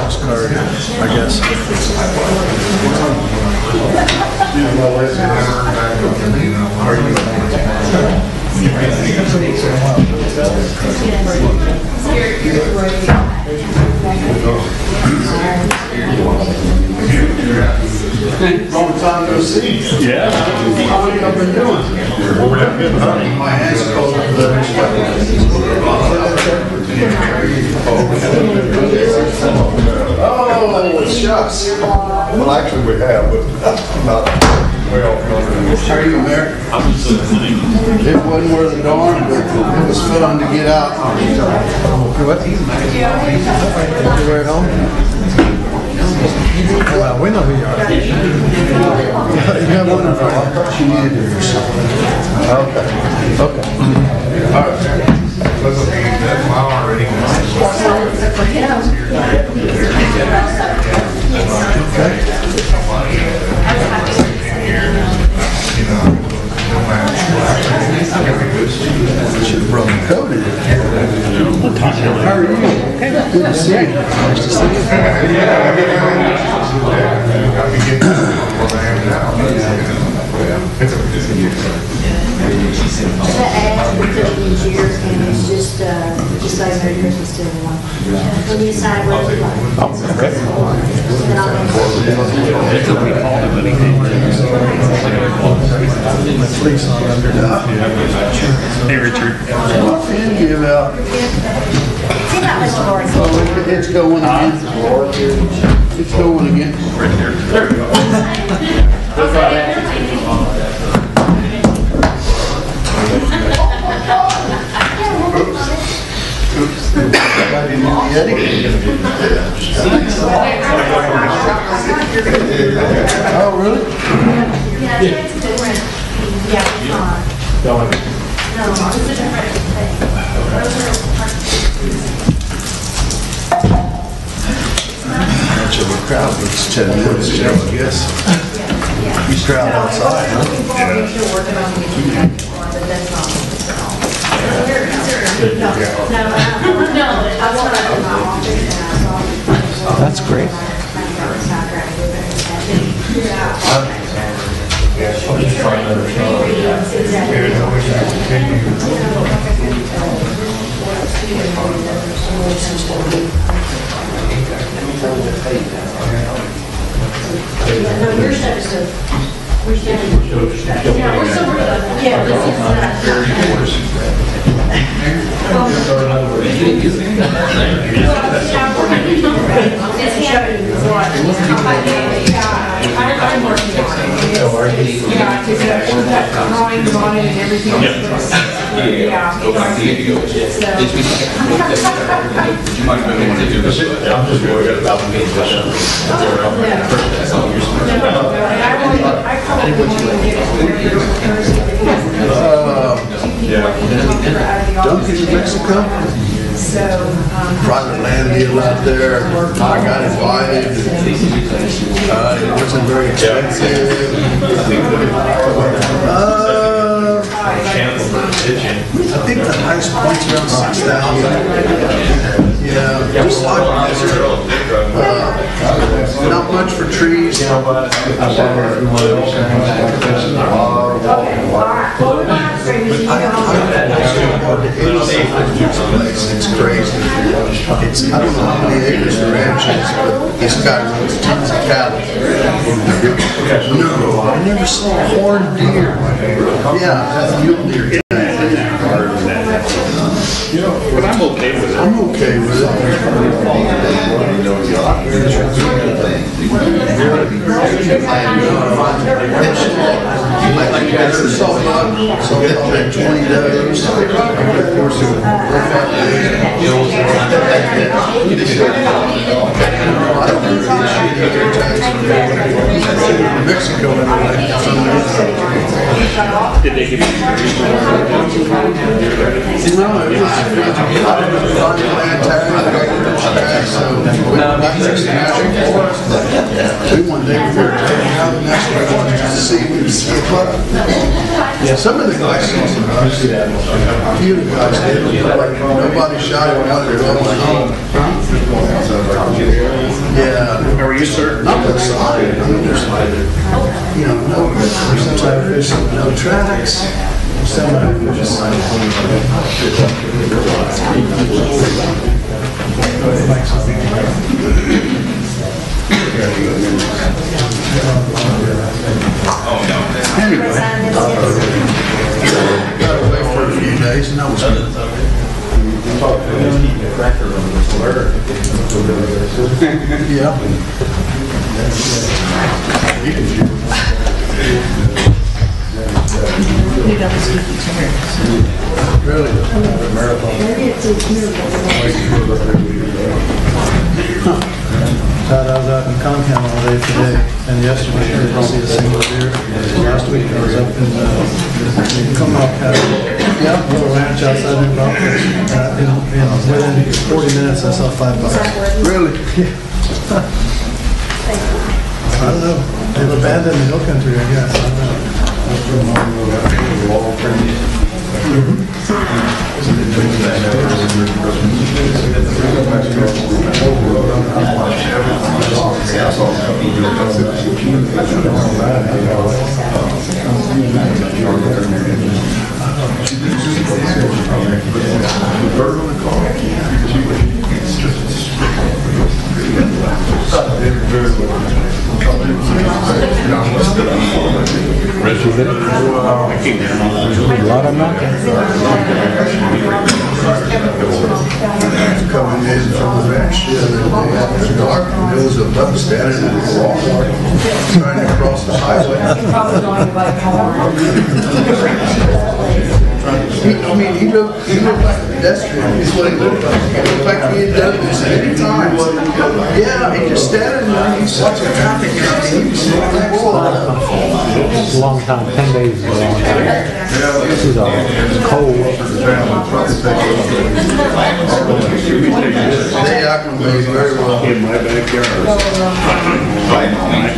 box card, I guess. Long time no see. Yeah. How have you been doing? My hands are cold for the next Oh, shucks. Well, actually, we have, but not well. How are you, Mayor? It wasn't worth the darn, but it was fun to get out. What? You're at home? Well, we know who you are. You have one of them. I thought you needed it or something. Okay. Okay. All right. That's okay. That's my already. Should have brought the coat in. How are you? Good to see you. Nice to see you. The ad for 13 years, and it's just say Merry Christmas to everyone. When you sign what you like. Okay. Then I'll Hey, Richard. Give out. See that, Mr. Lawrence? Oh, it's going again. It's going again. Right there. There we go. Oh, really? Yeah, it's different. Yeah, it's not. No, it's a different thing. Much of a crowd gets 10 minutes, I guess. You crowd outside, huh? You're still working on the but that's not. That's great. No, your stuff is still. We're still. Yeah, we're still. Yeah, this I'm working on it. Yeah, because she's got drawings on it and everything. Yeah. Go back to you. You might be able to do this. I'm just worried about the meeting. I probably won't even get it Thursday. Duncan, New Mexico? So, Private land deal out there. I got invited. It wasn't very expensive. I think the highest point's around 6,000. Yeah, just like not much for trees. It's crazy. I don't know how many acres the ranch is, but it's got tons of cattle. No, I never saw a horned deer. Yeah, that's mule deer. But I'm okay with it. I'm okay with it. So they had 20 does. Of course, Mexico anyway. Did they give you No, it was we one day we were taking out the national forest to see if we could see a buck. Yeah, some of the guys saw some bucks. A few of the guys did. Nobody shot it when they were going home. you, sir? Not the side, I mean, there's like, you know, no, no tracks. Anyway, got away for a few days and that was good. Yeah. Really? I was out in Concan all day today, and yesterday I didn't see a single deer. Last week I was up in come up a little ranch outside New Braunfels. Within 40 minutes I saw 5 bucks. Really? I don't know. They've abandoned the hill country, I guess. I don't know. Coming in from the ranch the other day after dark, and there was a buck standing in the wall trying to cross the highway. He looked like a pedestrian, is what he looked like. He looked like he had done this many times. Yeah, he just standing there, he's watching traffic, and he was sitting there. It's a long time. 10 days is a long time. This is cold. They acclimate very well. In my backyard. I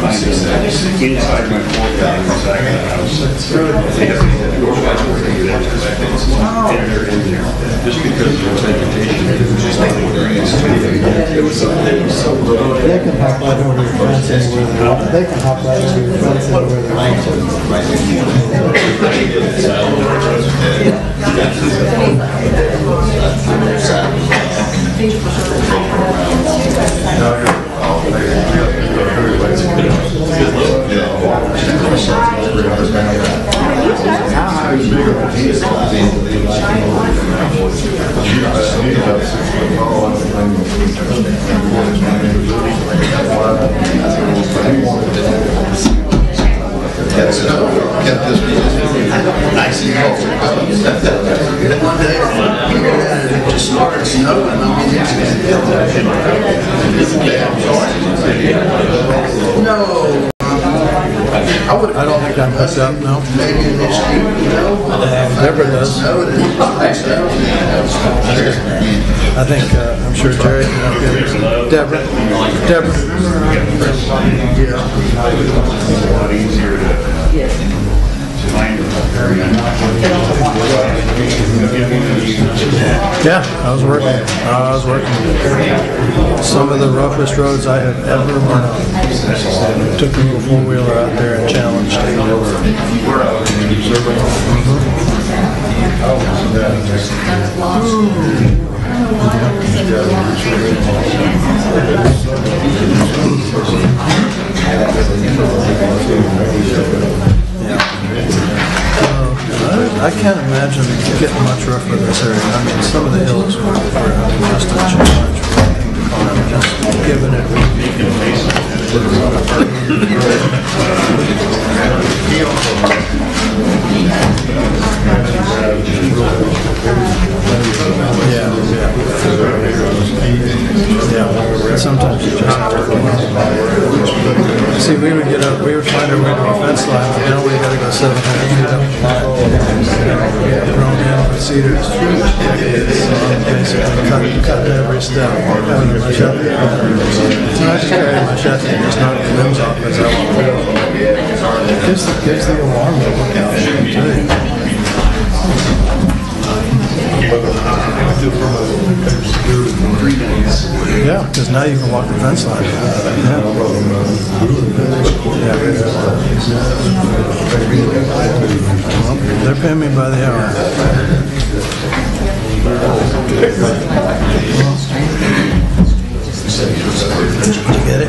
find it inside my foreground, inside the house. Just because there's vegetation. They can hop right over your fence anywhere they can hop right over your fence anywhere they want Kept this nice and cold. One day, it just started snowing. I mean, no. I don't think I'm messed up, no. Maybe in this heat, you know. Deborah does. I think, I'm sure Jerry can help you. Deborah. Yeah. It's a lot easier to find. Yeah, I was working. Some of the roughest roads I have ever been on. Took a little four-wheeler out there and challenged it. I can't imagine getting much rougher in this area. I mean, some of the hills were just a challenge. Just giving it. Yeah. Sometimes you just have to. See, we would find our way to a fence line, but now we gotta go 700 feet up. Thrown in with cedars. Basically cutting every step. Having a machete. So I just carry a machete and just knock the limbs off as I walk through. It gives the alarm to look out. Yeah, because now you can walk the fence line. Yeah. Well, they're paying me by the hour. Did you get it?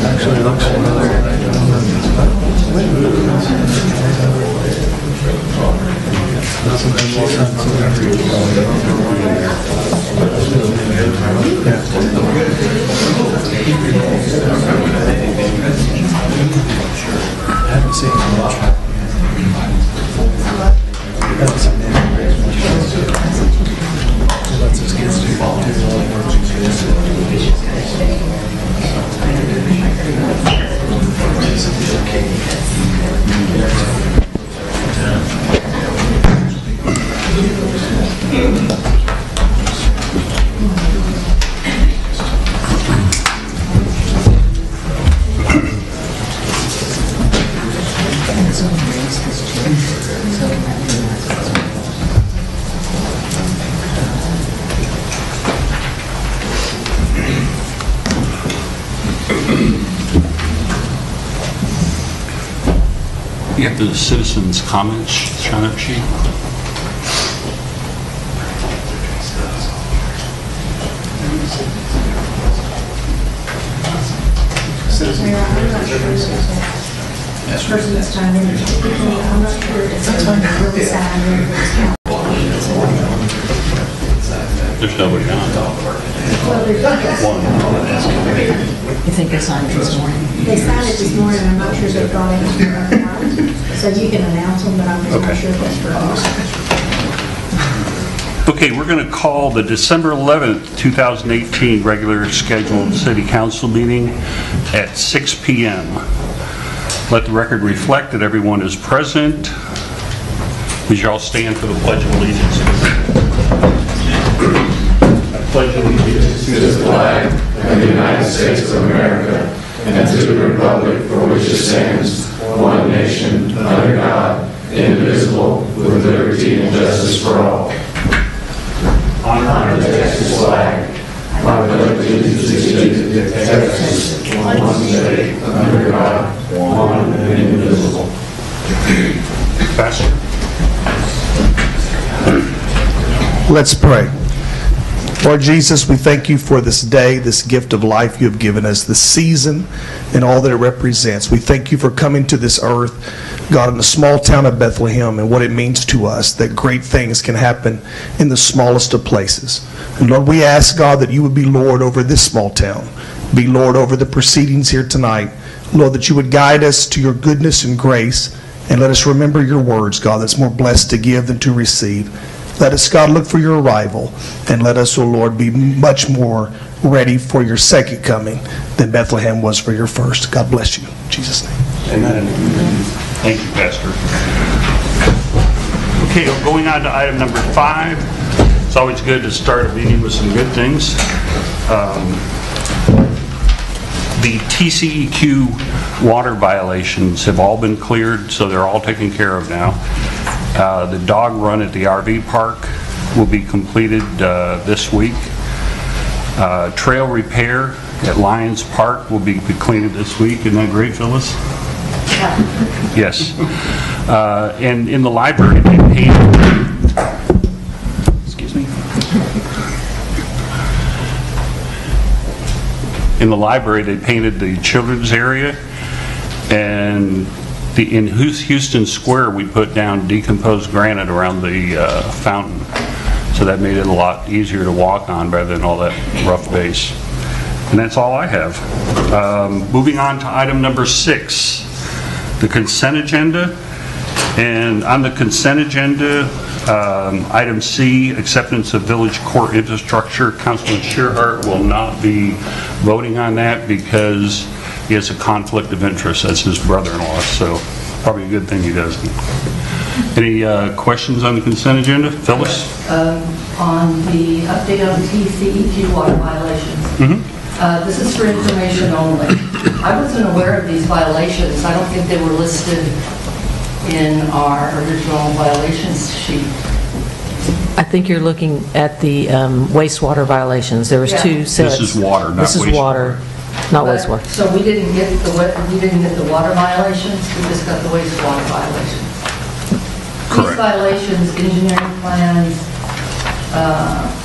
Actually, it looks I haven't seen much. Haven't seen it. Lets his kids do You have the citizens' comments shown up sheet. Person that's trying to, I'm not sure it's on the really side or it's count. There's nobody on. You think they signed it this morning? They signed it this morning, I'm not sure if they brought it in. So you can announce them, but I'm just not sure if that's for us. Okay, we're going to call the December 11th, 2018 regular scheduled city council meeting at 6 p.m. Let the record reflect that everyone is present. Would you all stand for the Pledge of Allegiance? I pledge allegiance to the flag of the United States of America and to the republic for which it stands, one nation, under God, indivisible, with liberty and justice for all. Honor the Texas flag. I pledge allegiance to Texas, one state, under God, one and indivisible. Pastor. Let's pray. Lord Jesus, we thank you for this day, this gift of life you have given us, this season and all that it represents. We thank you for coming to this earth, God, in the small town of Bethlehem, and what it means to us that great things can happen in the smallest of places. And Lord, we ask, God, that you would be Lord over this small town, be Lord over the proceedings here tonight. Lord, that you would guide us to your goodness and grace, and let us remember your words, God, that's more blessed to give than to receive. Let us, God, look for your arrival, and let us, O Lord, be much more ready for your second coming than Bethlehem was for your first. God bless you. In Jesus' name. Amen. Thank you, Pastor. Okay, going on to item number 5. It's always good to start a meeting with some good things. The TCEQ water violations have all been cleared, so they're all taken care of now. The dog run at the RV park will be completed this week. Trail repair at Lions Park will be completed this week. Isn't that great, Phyllis? Yes. And in the library, they painted... Excuse me. In the library, they painted the children's area, And in Houston Square, we put down decomposed granite around the fountain. So that made it a lot easier to walk on rather than all that rough base. And that's all I have. Moving on to item number 6, the consent agenda. And on the consent agenda, item C, acceptance of village court infrastructure. Councilman Shearhart will not be voting on that because he has a conflict of interest as his brother-in-law, so probably a good thing he doesn't. Any questions on the consent agenda? Phyllis? On the update on TCEQ water violations. This is for information only. I wasn't aware of these violations. I don't think they were listed in our original violations sheet. I think you're looking at the wastewater violations. There was two sets. This is water, not This is wastewater. water, not wastewater. So we didn't get the water violations, we just got the wastewater violations. Correct. These violations, engineering plans,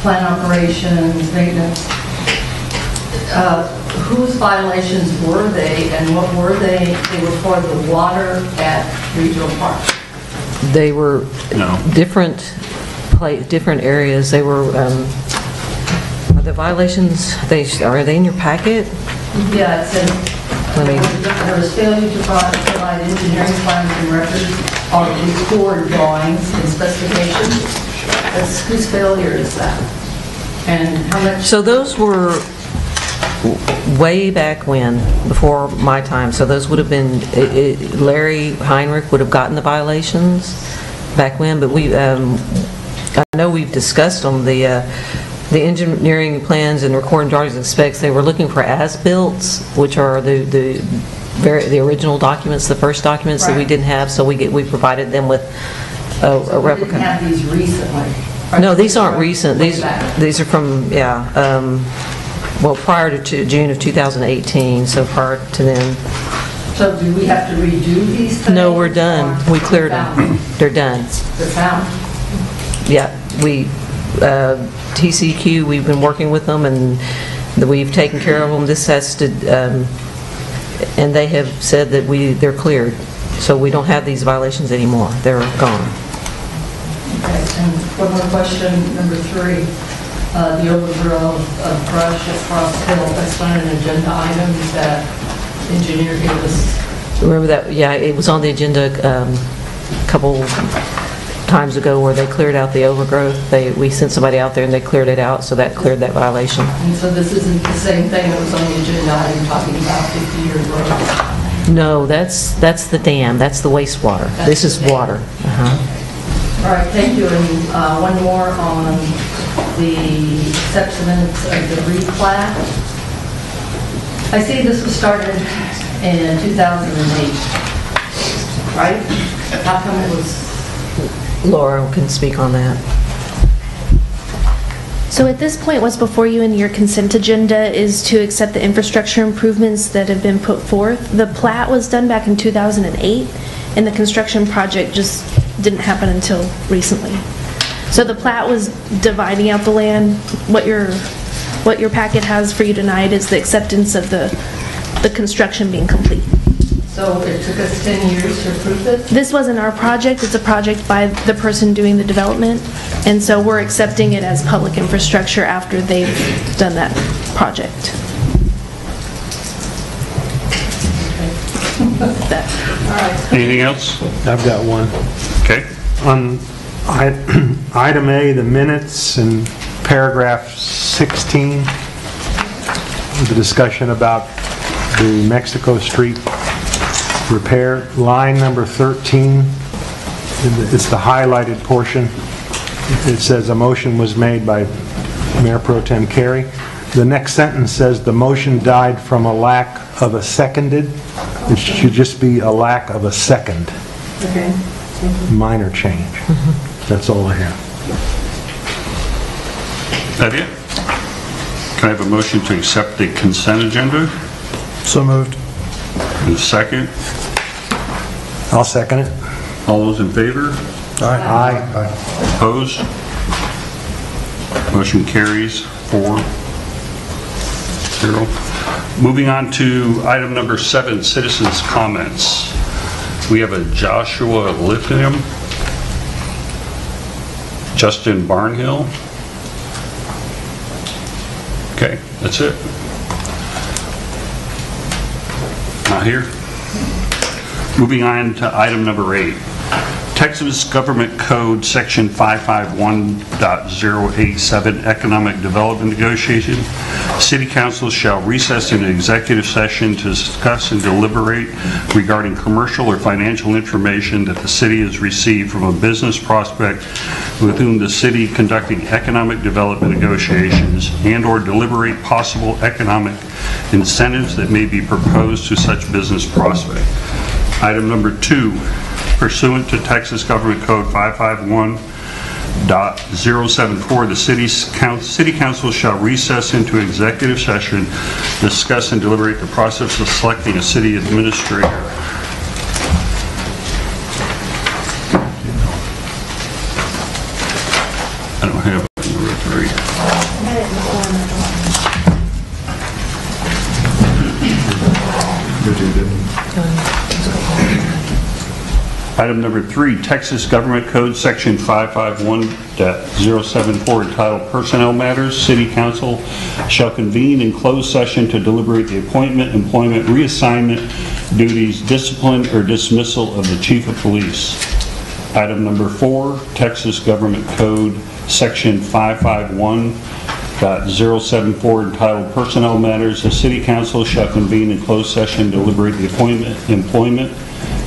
plant operations, maintenance, whose violations were they and what were they? They were for the water at Regional Park. They were No. different areas. They were, are the violations, are they in your packet? Yeah, it said, Let me- there was failure to provide engineering plans and records or record drawings and specifications. Whose failure is that? And how much? So those were way back when, before my time. So those would have been, Larry Heinrich would have gotten the violations back when, but I know we've discussed them, the engineering plans and recording drawings and specs. They were looking for as-builts, which are the original documents, the first documents that we didn't have, so we provided them with a replica. We didn't have these recently. No, these aren't recent. These are from, well, prior to June of 2018, so prior to then. So do we have to redo these things? No, we're done. We cleared them. They're done. They're found. Yeah, TCQ, we've been working with them and we've taken care of them. This has to, and they have said that they're cleared. So we don't have these violations anymore. They're gone. Okay, and one more question, number 3. The overgrowth of brush across the hill, that's not an agenda item that the engineer gave us. Remember that? Yeah, it was on the agenda a couple times ago where they cleared out the overgrowth. We sent somebody out there and they cleared it out, so that cleared that violation. And so this isn't the same thing that was on the agenda item talking about 50-year growth? No, that's the dam. That's the wastewater. This is water. All right, thank you. And one more on the acceptance of the replat. I see this was started in 2008, right? How come it was? Laura can speak on that. So at this point, what's before you in your consent agenda is to accept the infrastructure improvements that have been put forth. The plat was done back in 2008, and the construction project just didn't happen until recently. So the plat was dividing out the land. What your packet has for you tonight is the acceptance of the construction being complete. So it took us 10 years to approve this? This wasn't our project. It's a project by the person doing the development, and so we're accepting it as public infrastructure after they've done that project. Anything else? I've got one. Okay. On item A, the minutes in paragraph 16, the discussion about the Mexico Street repair, line number 13, it's the highlighted portion. It says a motion was made by Mayor Pro Tem Carey. The next sentence says the motion died from a lack of a seconded. It should just be a lack of a second. Okay. Minor change. That's all I have. That it? Can I have a motion to accept the consent agenda? So moved. And a second? I'll second it. All those in favor? Aye. Opposed? Motion carries 4-0. Moving on to item number 7, citizens' comments. We have a Joshua Lithium, Justin Barnhill. Okay, that's it. Not here. Moving on to item number 8. Texas Government Code Section 551.087 Economic Development Negotiation. City Council shall recess into executive session to discuss and deliberate regarding commercial or financial information that the city has received from a business prospect with whom the city conducting economic development negotiations, and/or deliberate possible economic incentives that may be proposed to such business prospect. Item number 2. Pursuant to Texas Government Code 551.074, the City Council shall recess into executive session, discuss and deliberate the process of selecting a city administrator. I don't have number 3. Item number 3, Texas Government Code Section 551.074 entitled Personnel Matters. City Council shall convene in closed session to deliberate the appointment, employment, reassignment, duties, discipline, or dismissal of the Chief of Police. Item number 4, Texas Government Code Section 551.074 entitled Personnel Matters. The City Council shall convene in closed session to deliberate the appointment, employment,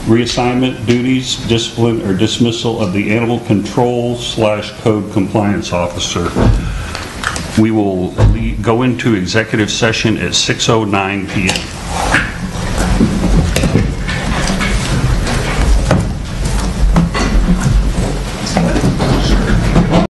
reassignment, duties, discipline, or dismissal of the Animal Control/Code Compliance Officer. We will go into executive session at 6:09 p.m.